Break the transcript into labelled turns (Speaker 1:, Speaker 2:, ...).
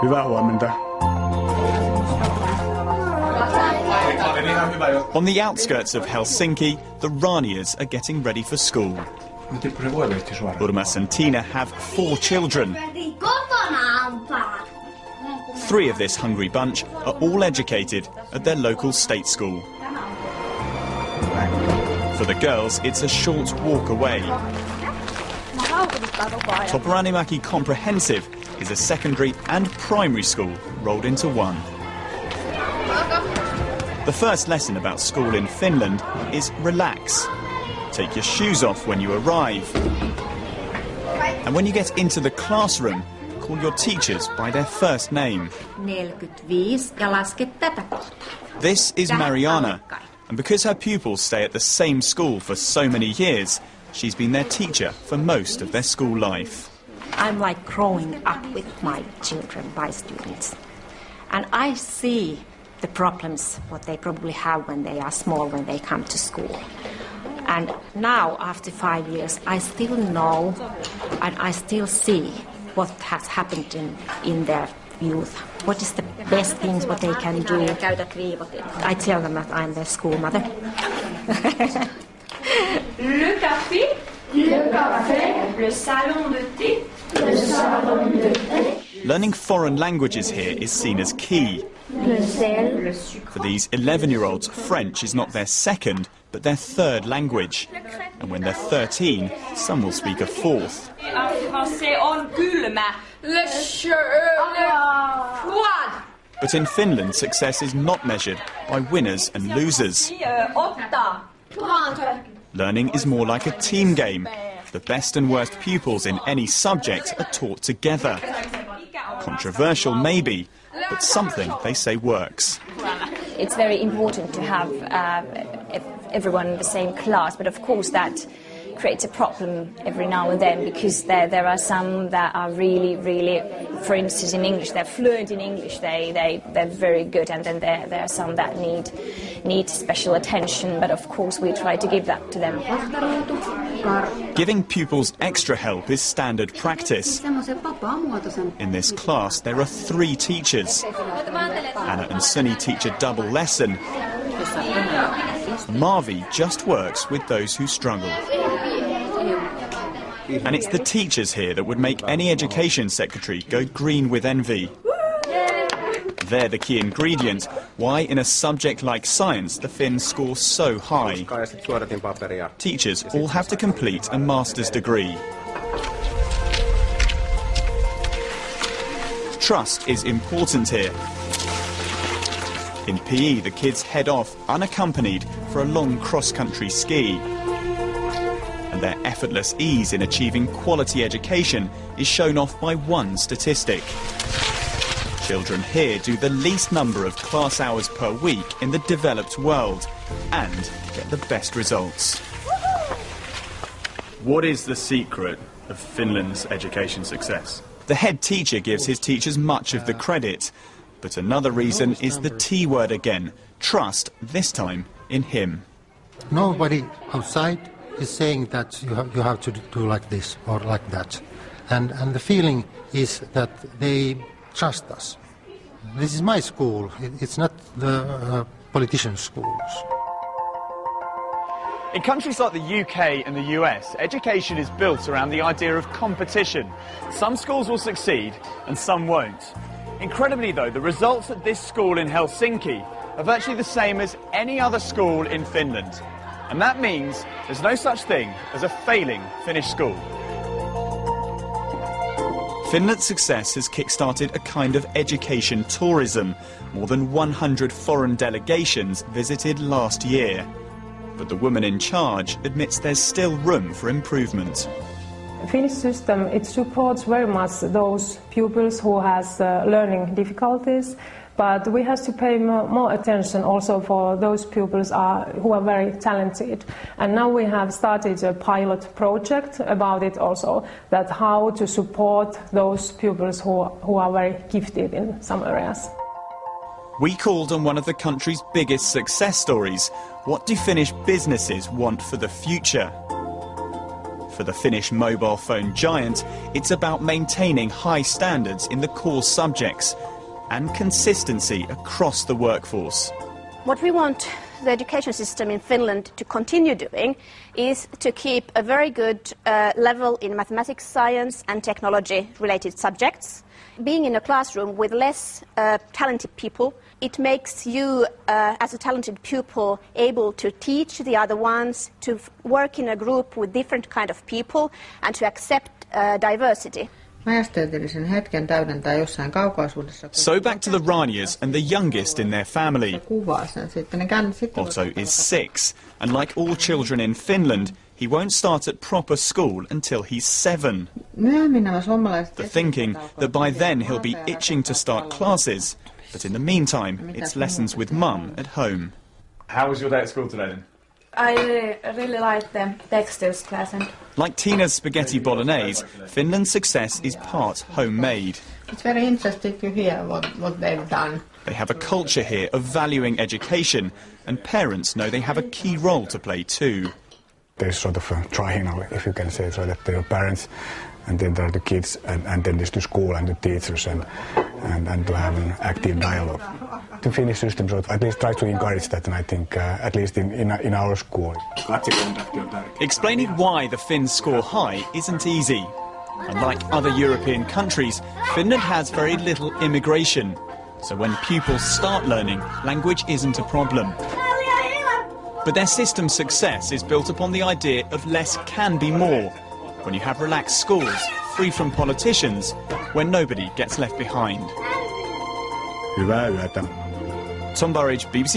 Speaker 1: Hyvää huomenta.
Speaker 2: On the outskirts of Helsinki, the Ranias are getting ready for school. Urmas and Tina have 4 children. 3 of this hungry bunch are all educated at their local state school. For the girls, it's a short walk away. Toporanimäki Comprehensive is a secondary and primary school rolled into one. The first lesson about school in Finland is relax. Take your shoes off when you arrive. And when you get into the classroom, call your teachers by their first name.
Speaker 3: 45 ja lasket tätä kohtaa.
Speaker 2: This is Mariana, and because her pupils stay at the same school for so many years, she's been their teacher for most of their school life.
Speaker 3: I'm like growing up with my children, my students. And I see the problems, what they probably have when they are small, when they come to school. And now, after 5 years, I still know and I still see what has happened in their youth. What is the best things what they can do? I tell them that I'm their school mother.
Speaker 4: Le café, le salon de thé, le salon de thé.
Speaker 2: Learning foreign languages here is seen as key. For these 11-year-olds, French is not their second, but their third language. And when they're 13, some will speak a fourth. But in Finland, success is not measured by winners and losers. Learning is more like a team game. The best and worst pupils in any subject are taught together. Controversial maybe, but something they say works.
Speaker 5: It's very important to have everyone in the same class, but of course that creates a problem every now and then, because there are some that are really, for instance in English, they're fluent in English, they're very good, and then there are some that need special attention, but of course we try to give that to them.
Speaker 2: Giving pupils extra help is standard practice. In this class there are 3 teachers. Anna and Sunny teach a double lesson. Marvi just works with those who struggle. And it's the teachers here that would make any education secretary go green with envy. They're the key ingredient. Why, in a subject like science, the Finns score so high. Teachers all have to complete a master's degree. Trust is important here. In PE, the kids head off unaccompanied for a long cross-country ski. And their effortless ease in achieving quality education is shown off by one statistic. Children here do the least number of class hours per week in the developed world and get the best results. What is the secret of Finland's education success? The head teacher gives his teachers much of the credit, but another reason is the T word again, trust, this time in him.
Speaker 6: Nobody outside is saying that you have to do like this or like that. And the feeling is that they trust us. This is my school, it's not the politicians' schools.
Speaker 2: In countries like the UK and the US, education is built around the idea of competition. Some schools will succeed and some won't. Incredibly though, the results at this school in Helsinki are virtually the same as any other school in Finland. And that means there's no such thing as a failing Finnish school. Finland's success has kick-started a kind of education tourism. More than 100 foreign delegations visited last year. But the woman in charge admits there's still room for improvement.
Speaker 7: The Finnish system, it supports very much those pupils who has learning difficulties, but we have to pay more attention also for those pupils who are very talented. And now we have started a pilot project about it also, that how to support those pupils who are very gifted in some areas.
Speaker 2: We called on one of the country's biggest success stories. What do Finnish businesses want for the future? For the Finnish mobile phone giant, it's about maintaining high standards in the core subjects and consistency across the workforce.
Speaker 1: What we want the education system in Finland to continue doing is to keep a very good level in mathematics, science and technology-related subjects. Being in a classroom with less talented people, it makes you, as a talented pupil, able to teach the other ones, to work in a group with different kind of people and to accept diversity.
Speaker 2: So back to the Ranias and the youngest in their family. Otto is 6, and like all children in Finland, he won't start at proper school until he's 7. The thinking that by then he'll be itching to start classes, but in the meantime, it's lessons with Mum at home.
Speaker 8: How was your day at school today then?
Speaker 4: I really like the textiles class. And
Speaker 2: like Tina's spaghetti bolognese, Finland's success is part homemade.
Speaker 9: It's very interesting to hear what they've done.
Speaker 2: They have a culture here of valuing education, and parents know they have a key role to play too.
Speaker 10: There's sort of a triangle, if you can say, so that there are parents, and then there are the kids, and then there's the school and the teachers, and to have an active dialogue. The Finnish system sort of at least tries to encourage that, and I think at least in our school.
Speaker 2: Explaining why the Finns score high isn't easy. Unlike other European countries, Finland has very little immigration. So when pupils start learning, language isn't a problem. But their system's success is built upon the idea of less can be more. When you have relaxed schools, free from politicians, when nobody gets left behind.
Speaker 10: Hyvää yötä.
Speaker 2: Tom Burridge, BBC